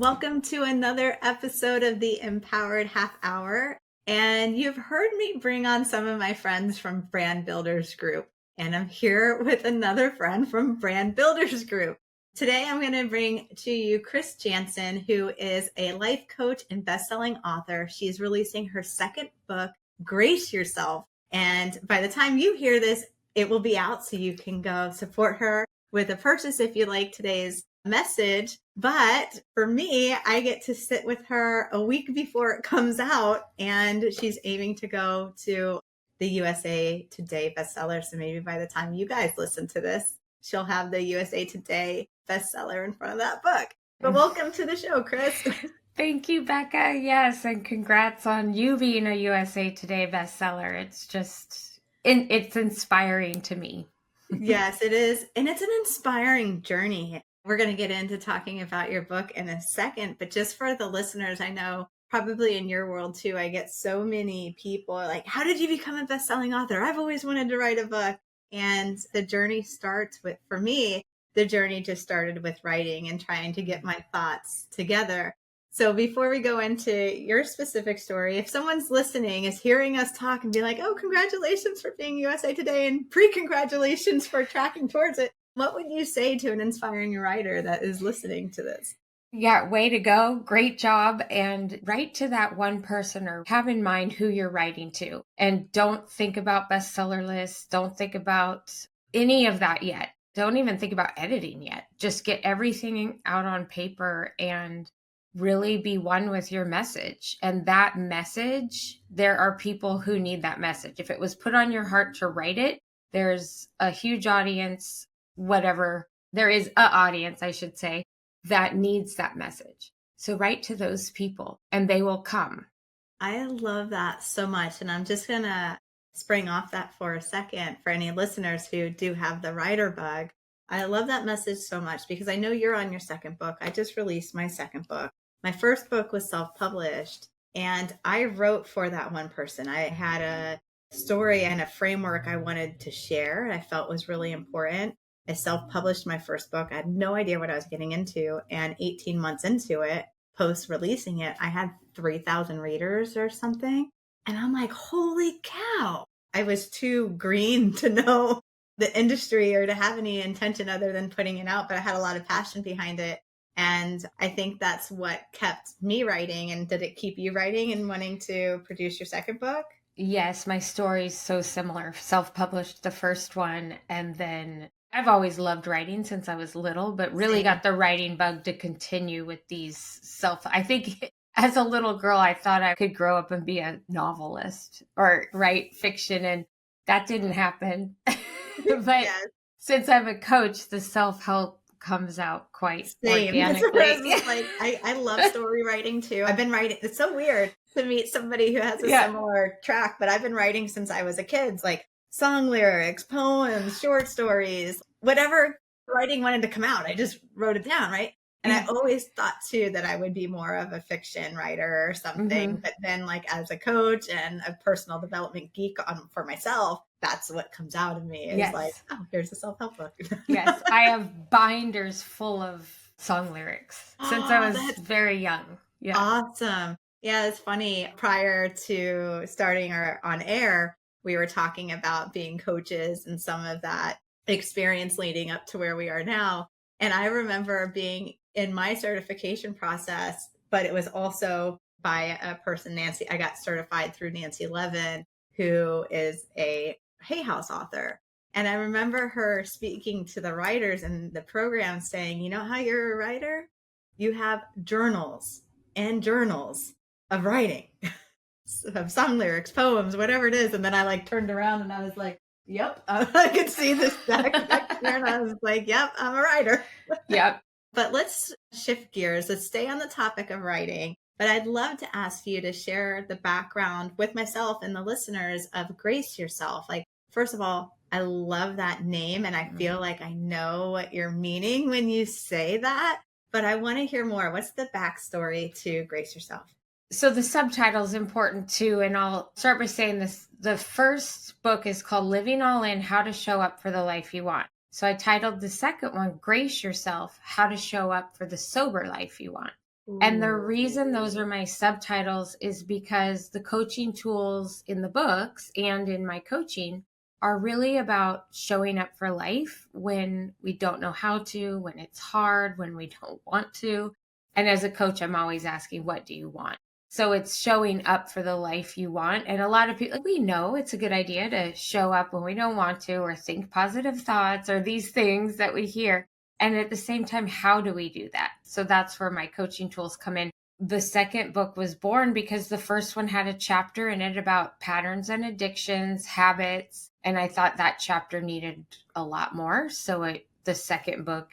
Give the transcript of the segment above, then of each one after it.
Welcome to another episode of the Empowered Half Hour. And you've heard me bring on some of my friends from Brand Builders Group. And I'm here with another friend from Brand Builders Group. Today, I'm going to bring to you Chris Janssen, who is a life coach and best-selling author. She's releasing her second book, Grace Yourself. And by the time you hear this, it will be out, so you can go support her with a purchase if you like today's message. But for me, I get to sit with her a week before it comes out, and she's aiming to go to the USA Today bestseller. So maybe by the time you guys listen to this, she'll have the USA Today bestseller in front of that book. But welcome to the show, Chris. Thank you, Becca. Yes, and congrats on you being a USA Today bestseller. It's just, it's inspiring to me. Yes, it is. And it's an inspiring journey. We're going to get into talking about your book in a second, but just for the listeners, I know probably in your world too, I get so many people like, how did you become a best-selling author? I've always wanted to write a book. And the journey starts with, for me, the journey just started with writing and trying to get my thoughts together. So before we go into your specific story, if someone's listening is hearing us talk and be like, oh, congratulations for being USA Today and pre-congratulations for tracking towards it, what would you say to an inspiring writer that is listening to this? Yeah, way to go. Great job. And write to that one person, or have in mind who you're writing to. And don't think about bestseller lists. Don't think about any of that yet. Don't even think about editing yet. Just get everything out on paper and really be one with your message. And that message, there are people who need that message. If it was put on your heart to write it, there's a huge audience, whatever. There is an audience, I should say, that needs that message. So write to those people and they will come. I love that so much. And I'm just going to spring off that for a second for any listeners who do have the writer bug. I love that message so much because I know you're on your second book. I just released my second book. My first book was self-published, and I wrote for that one person. I had a story and a framework I wanted to share, I felt was really important. I self-published my first book. I had no idea what I was getting into. And 18 months into it, post-releasing it, I had 3,000 readers or something. And I'm like, holy cow. I was too green to know the industry or to have any intention other than putting it out, but I had a lot of passion behind it. And I think that's what kept me writing. And did it keep you writing and wanting to produce your second book? Yes, my story is so similar. Self-published the first one, and then I've always loved writing since I was little, but really got the writing bug to continue with these I think as a little girl, I thought I could grow up and be a novelist or write fiction, and that didn't happen. But yes, since I'm a coach, the self-help comes out quite organically. Like, I love story writing too. I've been writing. It's so weird to meet somebody who has a similar track, but I've been writing since I was a kid, like song lyrics, poems, short stories, whatever writing wanted to come out. I just wrote it down, right? And I always thought too that I would be more of a fiction writer or something. But then like as a coach and a personal development geek for myself, that's what comes out of me is like, oh, here's a self-help book. Yes, I have binders full of song lyrics since I was very young. Yeah. Awesome. Yeah, it's funny. Prior to starting on air, we were talking about being coaches and some of that experience leading up to where we are now. And I remember being in my certification process, but it was also by a person, Nancy. I got certified through Nancy Levin, who is a Hay House author. And I remember her speaking to the writers in the program saying, you know how you're a writer? You have journals and journals of writing, of song lyrics, poems, whatever it is. And then I like turned around and I was like, yep, I could see this back there. And I was like, yep, I'm a writer. Yep. But let's shift gears. Let's stay on the topic of writing. But I'd love to ask you to share the background with myself and the listeners of Grace Yourself. Like, first of all, I love that name. And I feel like I know what you're meaning when you say that. But I want to hear more. What's the backstory to Grace Yourself? So the subtitle is important too. And I'll start by saying this. The first book is called Living All In, How to Show Up for the Life You Want. So I titled the second one, Grace Yourself, How to Show Up for the Sober Life You Want. And the reason those Ooh. are my subtitles is because the coaching tools in the books and in my coaching are really about showing up for life when we don't know how to, when it's hard, when we don't want to. And as a coach, I'm always asking, what do you want? So it's showing up for the life you want. And a lot of people, we know it's a good idea to show up when we don't want to, or think positive thoughts, or these things that we hear. And at the same time, how do we do that? So that's where my coaching tools come in. The second book was born because the first one had a chapter in it about patterns and addictions, habits. And I thought that chapter needed a lot more. So the second book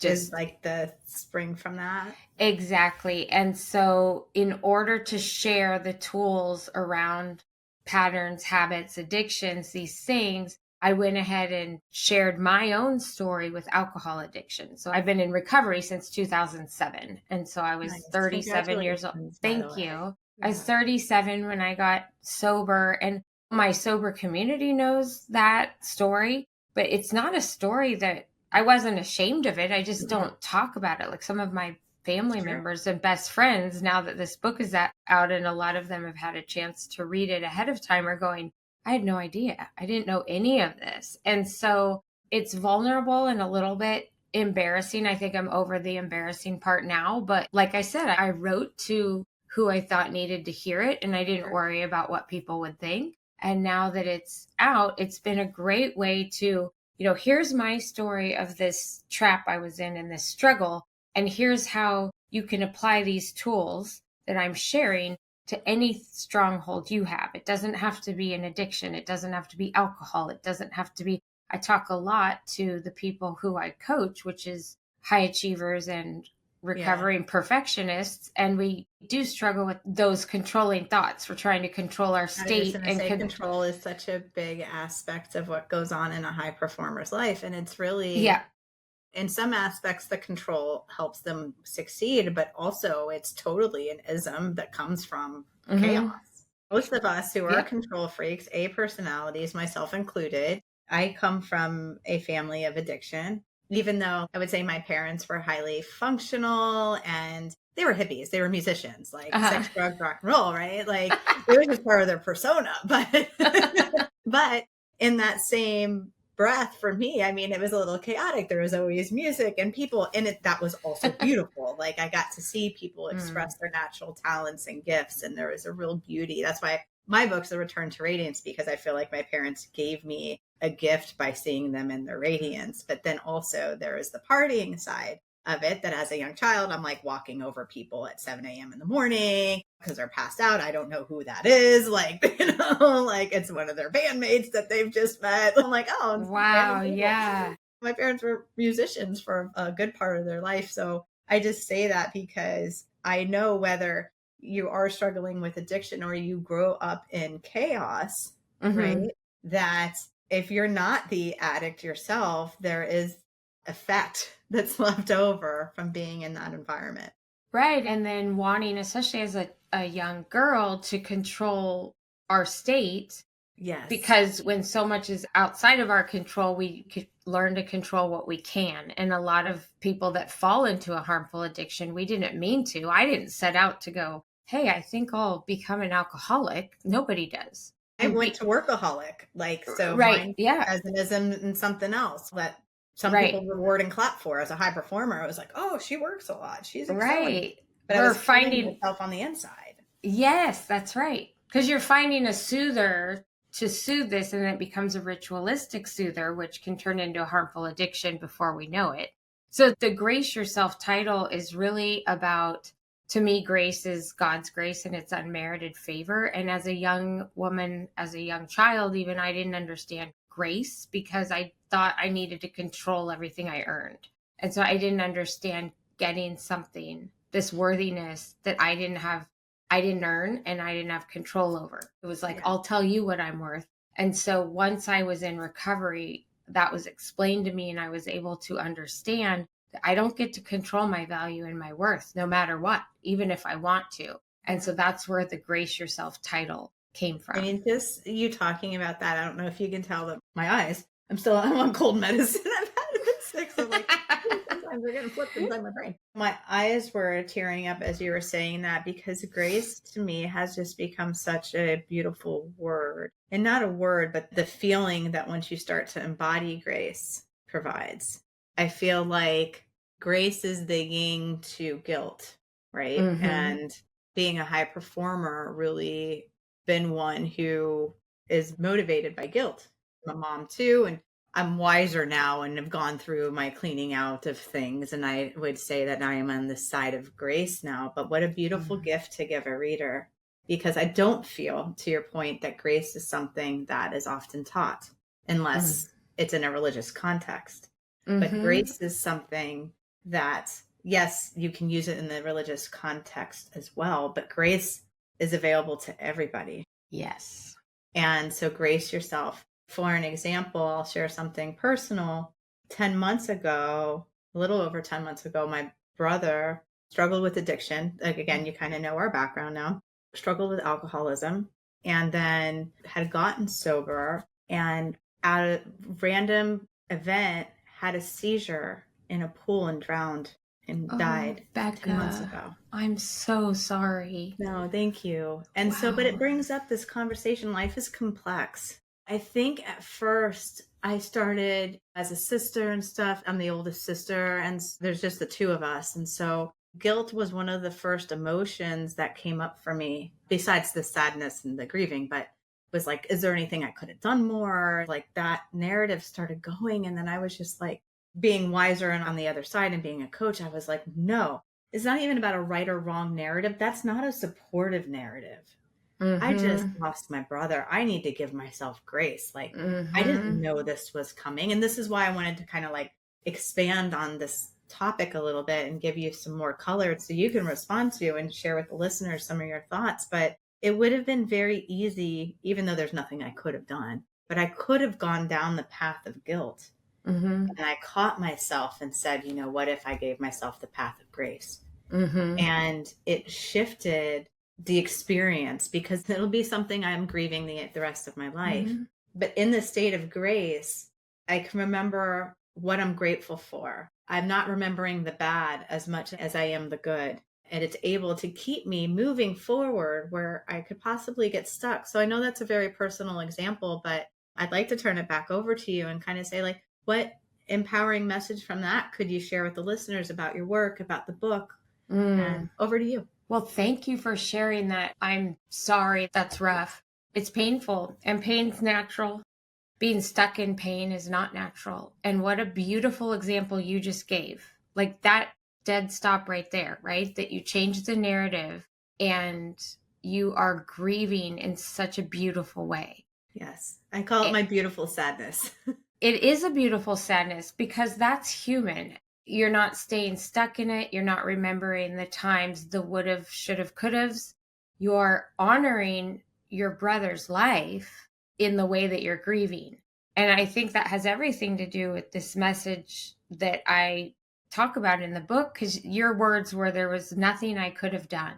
Is just like the spring from that. exactly. And so in order to share the tools around patterns, habits, addictions, these things, I went ahead and shared my own story with alcohol addiction. So I've been in recovery since 2007. And so I was Nice. 37 years old. Congratulations, by the Thank way. you. I was Yeah. 37 when I got sober, and my sober community knows that story, but it's not a story that I wasn't ashamed of it. I just Mhm. don't talk about it. Like some of my family Sure. members and best friends, now that this book is out and a lot of them have had a chance to read it ahead of time, are going, I had no idea. I didn't know any of this. And so it's vulnerable and a little bit embarrassing. I think I'm over the embarrassing part now. But like I said, I wrote to who I thought needed to hear it, and I didn't Sure. worry about what people would think. And now that it's out, it's been a great way to, here's my story of this trap I was in and this struggle. And here's how you can apply these tools that I'm sharing to any stronghold you have. It doesn't have to be an addiction. It doesn't have to be alcohol. It doesn't have to be. I talk a lot to the people who I coach, which is high achievers and Yeah. recovering perfectionists. And we do struggle with those controlling thoughts. We're trying to control our I was just state going to and say control is such a big aspect of what goes on in a high performer's life. And it's really, yeah. in some aspects, the control helps them succeed, but also it's totally an ism that comes from chaos. Hmm. Most of us who are Yep. control freaks, A personalities, myself included, I come from a family of addiction, even though I would say my parents were highly functional and they were hippies, they were musicians, like Uh-huh. sex, drugs, rock and roll, right? Like it was just part of their persona. But but in that same breath for me, I mean, it was a little chaotic. There was always music and people in it that was also beautiful. Like I got to see people Mm. express their natural talents and gifts, and there was a real beauty. That's why my book's A Return to Radiance, because I feel like my parents gave me a gift by seeing them in their radiance. But then also there is the partying side of it, that as a young child, I'm like walking over people at 7 a.m. in the morning because they're passed out. I don't know who that is. Like, like it's one of their bandmates that they've just met. I'm like, oh, it's random Wow. people. Yeah. My parents were musicians for a good part of their life. So I just say that because I know whether you are struggling with addiction or you grow up in chaos, right? Hmm. That if you're not the addict yourself, there is effect that's left over from being in that environment. Right. And then wanting, especially as a young girl, to control our state, Yes. because when so much is outside of our control, we could learn to control what we can. And a lot of people that fall into a harmful addiction, we didn't mean to. I didn't set out to go, hey, I think I'll become an alcoholic. Nobody does. I went to workaholic, like, so Right. mine Yeah. as an ism and something else that some people Right. reward and clap for. As a high performer, I was like, "Oh, she works a lot. She's excelling." Right. But I We're was killing finding, myself on the inside. yes, that's right. Because you're finding a soother to soothe this, and it becomes a ritualistic soother, which can turn into a harmful addiction before we know it. So the Grace Yourself title is really about, to me, grace is God's grace and it's unmerited favor. And as a young woman, as a young child, even, I didn't understand grace because I thought I needed to control everything I earned. And so I didn't understand getting something, this worthiness that I didn't earn and I didn't have control over. It was like, Yeah. I'll tell you what I'm worth. And so once I was in recovery, that was explained to me and I was able to understand that I don't get to control my value and my worth no matter what, even if I want to. And Yeah. so that's where the Grace Yourself title came I from. mean, just you talking about that, I don't know if you can tell that my eyes, I'm on cold medicine. I've had it since 6. I'm like, Sometimes they're getting flipped inside my brain. My eyes were tearing up as you were saying that because grace to me has just become such a beautiful word. And not a word, but the feeling that once you start to embody grace provides. I feel like grace is the yin to guilt, right? Mm-hmm. And being a high performer really been one who is motivated by guilt. I'm a mom too, and I'm wiser now and have gone through my cleaning out of things. And I would say that I am on the side of grace now. But what a beautiful gift to give a reader, because I don't feel, to your point, that grace is something that is often taught unless it's in a religious context. But Mm-hmm. grace is something that, yes, you can use it in the religious context as well, but grace is available to everybody. Yes. And so grace yourself. For an example, I'll share something personal. 10 months ago, a little over 10 months ago, my brother struggled with addiction. Like, again, you kind of know our background now. Struggled with alcoholism and then had gotten sober and at a random event had a seizure in a pool and drowned and Oh, died 10 months Becca, ago. I'm so sorry. No, thank you. And so, but it Wow. brings up this conversation. Life is complex. I think at first I started as a sister and stuff. I'm the oldest sister, and there's just the two of us. And so guilt was one of the first emotions that came up for me, besides the sadness and the grieving, but was like, is there anything I could have done more? Like that narrative started going. And then I was just like being wiser and on the other side and being a coach, I was like, no, it's not even about a right or wrong narrative. That's not a supportive narrative. I just Mm-hmm. lost my brother. I need to give myself grace. Like, I didn't Mm-hmm. know this was coming. And this is why I wanted to kind of like expand on this topic a little bit and give you some more color so you can respond to and share with the listeners some of your thoughts. But it would have been very easy, even though there's nothing I could have done, but I could have gone down the path of guilt. Mm-hmm. And I caught myself and said, you know, what if I gave myself the path of grace? Mm-hmm. And it shifted the experience because it'll be something I'm grieving the rest of my life. Mm-hmm. But in the state of grace, I can remember what I'm grateful for. I'm not remembering the bad as much as I am the good. And it's able to keep me moving forward where I could possibly get stuck. So I know that's a very personal example, but I'd like to turn it back over to you and kind of say, like, what empowering message from that could you share with the listeners about your work, about the book? Mm. And over to you. Well, thank you for sharing that. I'm sorry. That's rough. It's painful and pain's natural. Being stuck in pain is not natural. And what a beautiful example you just gave. Like that dead stop right there, right? That you changed the narrative and you are grieving in such a beautiful way. Yes. I call it It, my beautiful sadness. it is a beautiful sadness because that's human. You're not staying stuck in it. You're not remembering the times, the would have, should have, could have's. You're honoring your brother's life in the way that you're grieving. And I think that has everything to do with this message that I talk about in the book, because your words were, there was nothing I could have done.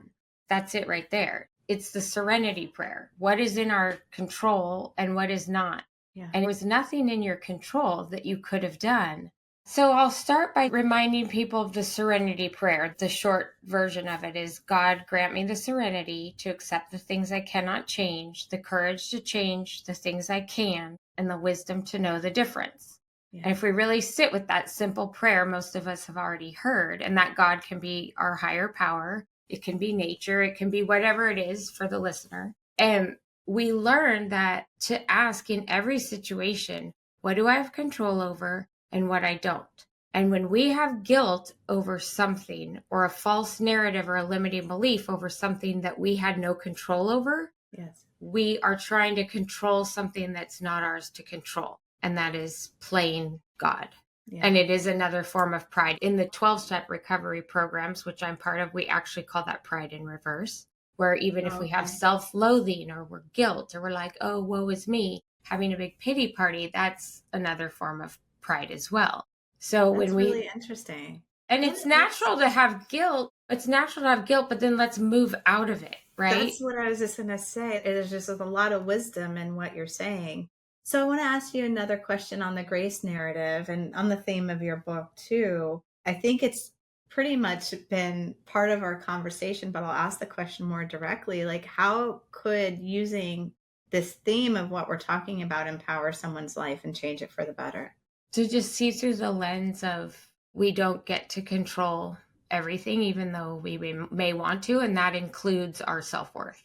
That's it right there. It's the serenity prayer. What is in our control and what is not? Yeah. And it was nothing in your control that you could have done. So I'll start by reminding people of the serenity prayer. The short version of it is, God, grant me the serenity to accept the things I cannot change, the courage to change the things I can, and the wisdom to know the difference. Yeah. And if we really sit with that simple prayer, most of us have already heard, and that God can be our higher power. It can be nature. It can be whatever it is for the listener. And we learn that to ask in every situation, what do I have control over and what I don't? And when we have guilt over something or a false narrative or a limiting belief over something that we had no control over, Yes. we are trying to control something that's not ours to control. And that is playing God. Yeah. And it is another form of pride. In the 12-step recovery programs, which I'm part of, we actually call that pride in reverse, where even if we have Okay. self-loathing or we're guilt or we're like, oh, woe is me, having a big pity party, that's another form of pride as well. So That's when we, really interesting. and And it's it's natural to have guilt. It's natural to have guilt, but then let's move out of it, right? That's what I was just going to say. There's just a lot of wisdom in what you're saying. So I want to ask you another question on the grace narrative and on the theme of your book too. I think it's pretty much been part of our conversation, but I'll ask the question more directly. Like, how could using this theme of what we're talking about empower someone's life and change it for the better? To just see through the lens of we don't get to control everything, even though we may want to, and that includes our self-worth.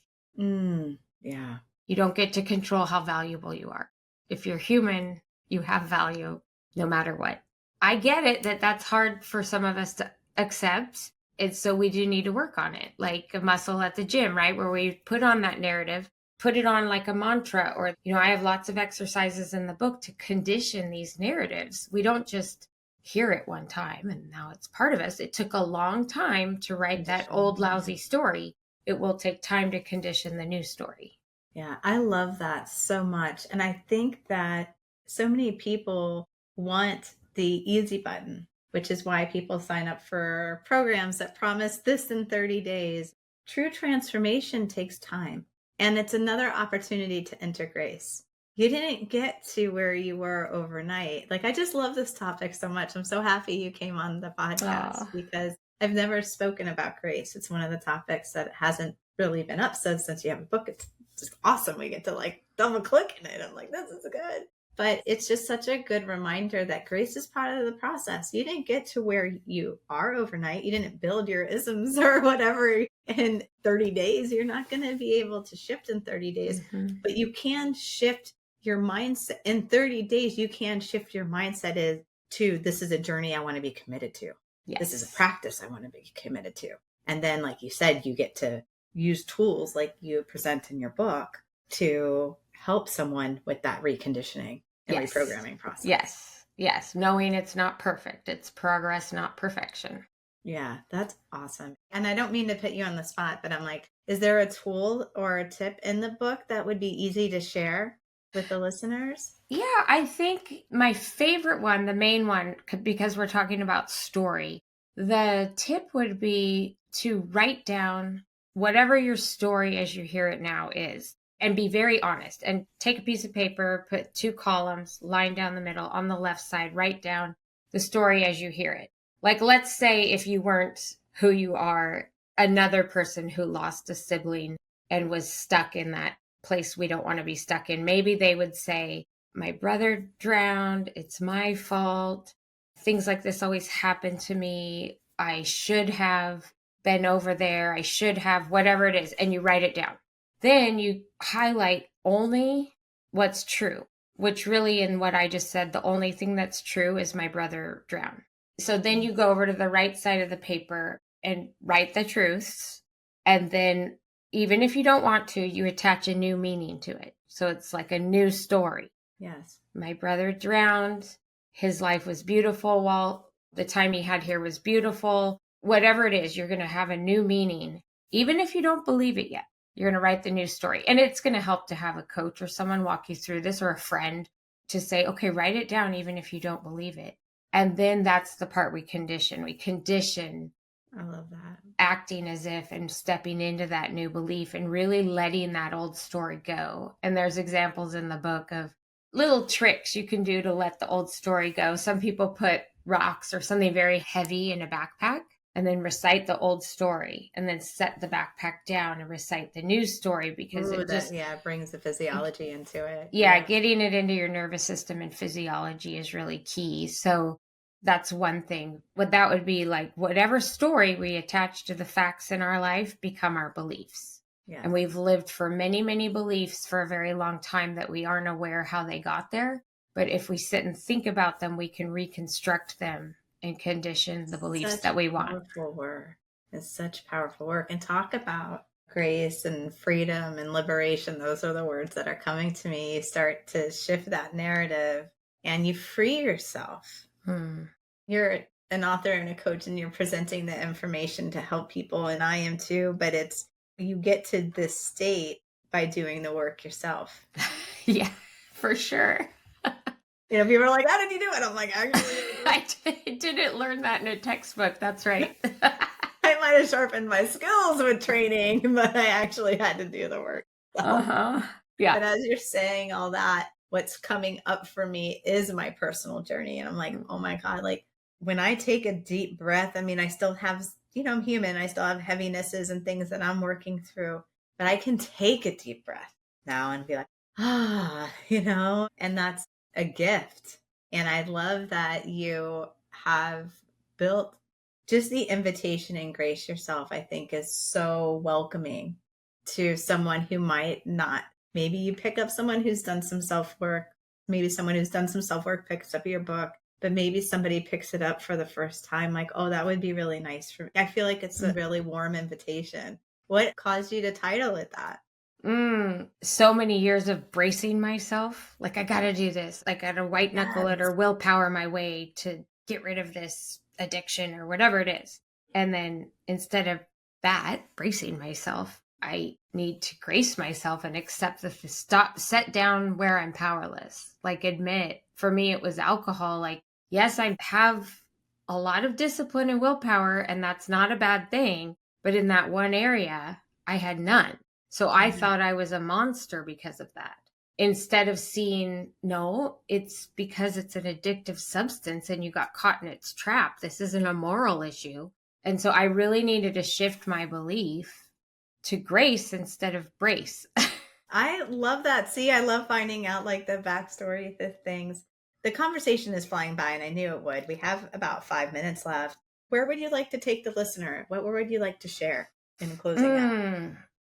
Yeah. You don't get to control how valuable you are. If you're human, you have value no matter what. I get it that that's hard for some of us to accept. It's so we do need to work on it, like a muscle at the gym, right? Where we put on that narrative, put it on like a mantra, or, I have lots of exercises in the book to condition these narratives. We don't just hear it one time and now it's part of us. It took a long time to write that old Conditioning. lousy story. It will take time to condition the new story. Yeah, I love that so much. And I think that so many people want the easy button, which is why people sign up for programs that promise this in 30 days. True transformation takes time, and it's another opportunity to enter grace. You didn't get to where you were overnight. Like, I just love this topic so much. I'm so happy you came on the podcast Oh, because I've never spoken about grace. It's one of the topics that hasn't really been up. So since you have a book, it's just awesome. We get to like double click in it. I'm like, this is good. But it's just such a good reminder that grace is part of the process. You didn't get to where you are overnight. You didn't build your isms or whatever in 30 days. You're not going to be able to shift in 30 days, mhm. but you can shift your mindset in 30 days. You can shift your mindset is to this is a journey I want to be committed to. This is a Yes. practice I want to be committed to. And then, like you said, you get to use tools like you present in your book to help someone with that reconditioning and Yes. reprogramming process. Yes. Yes. Knowing it's not perfect. It's progress, not perfection. Yeah, that's awesome. And I don't mean to put you on the spot, but I'm like, is there a tool or a tip in the book that would be easy to share with the listeners? Yeah, I think my favorite one, the main one, because we're talking about story, the tip would be to write down whatever your story as you hear it now is and be very honest and take a piece of paper, put two columns, line down the middle. On the left side, write down the story as you hear it. Like, let's say if you weren't who you are, another person who lost a sibling and was stuck in that place we don't want to be stuck in, maybe they would say, my brother drowned. It's my fault. Things like this always happen to me. I should have been over there. I should have, whatever it is. And you write it down. Then you highlight only what's true, which really, in what I just said, the only thing that's true is my brother drowned. So then you go over to the right side of the paper and write the truths. And then, even if you don't want to, you attach a new meaning to it. So it's like a new story. Yes. My brother drowned. His life was beautiful while the time he had here was beautiful. Whatever it is, you're going to have a new meaning. Even if you don't believe it yet, you're going to write the new story. And it's going to help to have a coach or someone walk you through this, or a friend to say, okay, write it down, even if you don't believe it. And then that's the part we condition. We condition I love that. acting as if and stepping into that new belief and really letting that old story go. And there's examples in the book of little tricks you can do to let the old story go. Some people put rocks or something very heavy in a backpack and then recite the old story and then set the backpack down and recite the new story, because Ooh, it that just, yeah, brings the physiology into it. yeah, Yeah. getting it into your nervous system and physiology is really key. So that's one thing. What that would be like, whatever story we attach to the facts in our life become our beliefs. And Yes. we've lived for many, many beliefs for a very long time that we aren't aware how they got there. But if we sit and think about them, we can reconstruct them and condition the beliefs Such that we want. powerful work. It's such powerful work. And talk about grace and freedom and liberation. Those are the words that are coming to me. You start to shift that narrative and you free yourself. Hmm. You're an author and a coach and you're presenting the information to help people, and I am too, but it's you get to this state by doing the work yourself. Yeah, for sure. People are like, how did you do it? I'm like, actually, I didn't learn that in a textbook. That's right. I might have sharpened my skills with training, but I actually had to do the work. So, Uh-huh. but Yeah. as you're saying all that, what's coming up for me is my personal journey. And I'm like, oh my God, like when I take a deep breath, I mean, I still have, I'm human. I still have heavinesses and things that I'm working through, but I can take a deep breath now and be like, and that's a gift. And I love that you have built just the invitation and grace yourself, I think is so welcoming to someone who might not. Maybe you pick up someone who's done some self work. Maybe someone who's done some self work picks up your book, but maybe somebody picks it up for the first time, like, oh, that would be really nice for me. I feel like it's a really warm invitation. What caused you to title it that? So many years of bracing myself. Like, I got to do this. Like, I got to white knuckle it or willpower my way to get rid of this addiction or whatever it is. And then instead of that, bracing myself, I need to grace myself and accept set down where I'm powerless. Like, admit, for me, it was alcohol. Like, yes, I have a lot of discipline and willpower, and that's not a bad thing. But in that one area, I had none. So I thought I was a monster because of that. Instead of seeing, no, it's because it's an addictive substance and you got caught in its trap. This isn't a moral issue. And so I really needed to shift my belief to grace instead of brace. I love that. See, I love finding out like the backstory of things. The conversation is flying by and I knew it would. We have about 5 minutes left. Where would you like to take the listener? What would you like to share in closing out?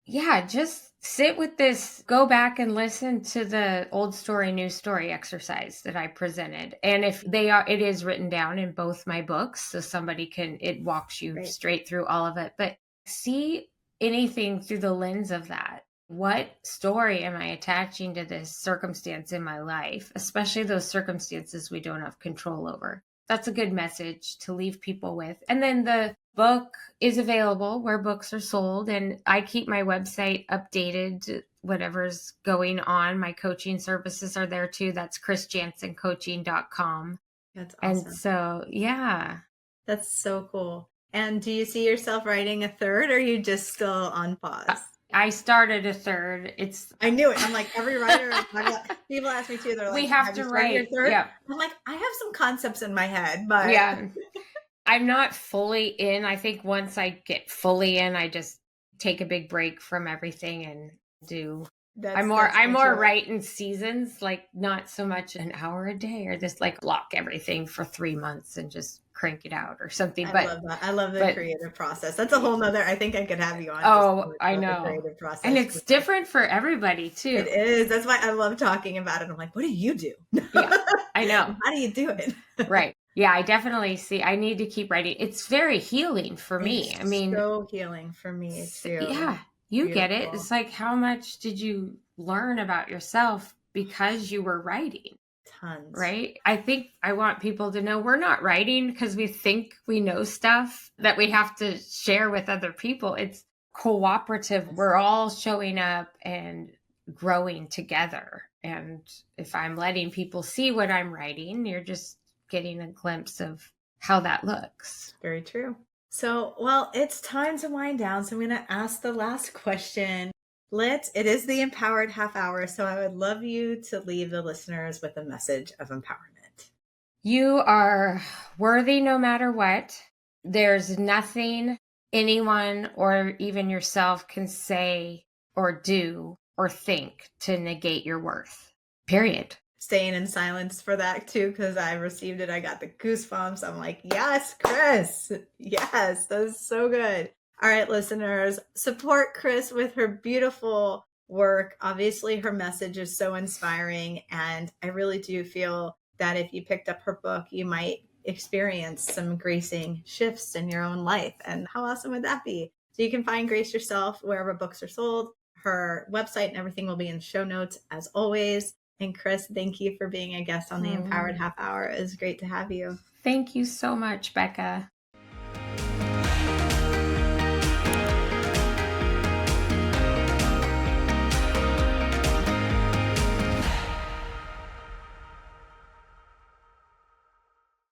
Yeah, just sit with this, go back and listen to the old story, new story exercise that I presented. And if it is written down in both my books, so it walks you straight through all of it, but see anything through the lens of that. What story am I attaching to this circumstance in my life, especially those circumstances we don't have control over? That's a good message to leave people with. And then the book is available where books are sold, and I keep my website updated, whatever's going on. My coaching services are there too. That's chrisjanssencoaching.com. That's awesome. And so, yeah. That's so cool. And do you see yourself writing a third, or are you just still on pause? I started a third. I knew it. I'm like, every writer, people ask me too. They're like, we have to write your third? Yeah. I'm like, I have some concepts in my head, but yeah. I'm not fully in. I think once I get fully in, I just take a big break from everything and do. I'm more right in seasons, like not so much an hour a day or just like block everything for 3 months and just crank it out or something. I love that. I love the creative process. That's a whole nother, I think I could have you on. Oh, I know. The creative process. And it's different for everybody too. It is. That's why I love talking about it. I'm like, what do you do? Yeah, I know. How do you do it? Right. Yeah, I definitely see. I need to keep writing. It's very healing for me. I mean, so healing for me too. Yeah, you get it. It's like, how much did you learn about yourself because you were writing? Tons. Right? I think I want people to know we're not writing because we think we know stuff that we have to share with other people. It's cooperative. We're all showing up and growing together. And if I'm letting people see what I'm writing, you're just getting a glimpse of how that looks. Very true. So, well, it's time to wind down. So I'm going to ask the last question. It is the Empowered Half Hour. So I would love you to leave the listeners with a message of empowerment. You are worthy no matter what. There's nothing anyone or even yourself can say or do or think to negate your worth. Period. Staying in silence for that too, because I received it. I got the goosebumps. I'm like, yes, Chris. Yes, that was so good. All right, listeners, support Chris with her beautiful work. Obviously, her message is so inspiring. And I really do feel that if you picked up her book, you might experience some gracing shifts in your own life. And how awesome would that be? So you can find Grace Yourself wherever books are sold. Her website and everything will be in show notes as always. And Chris, thank you for being a guest on the Empowered Half Hour. It was great to have you. Thank you so much, Becca.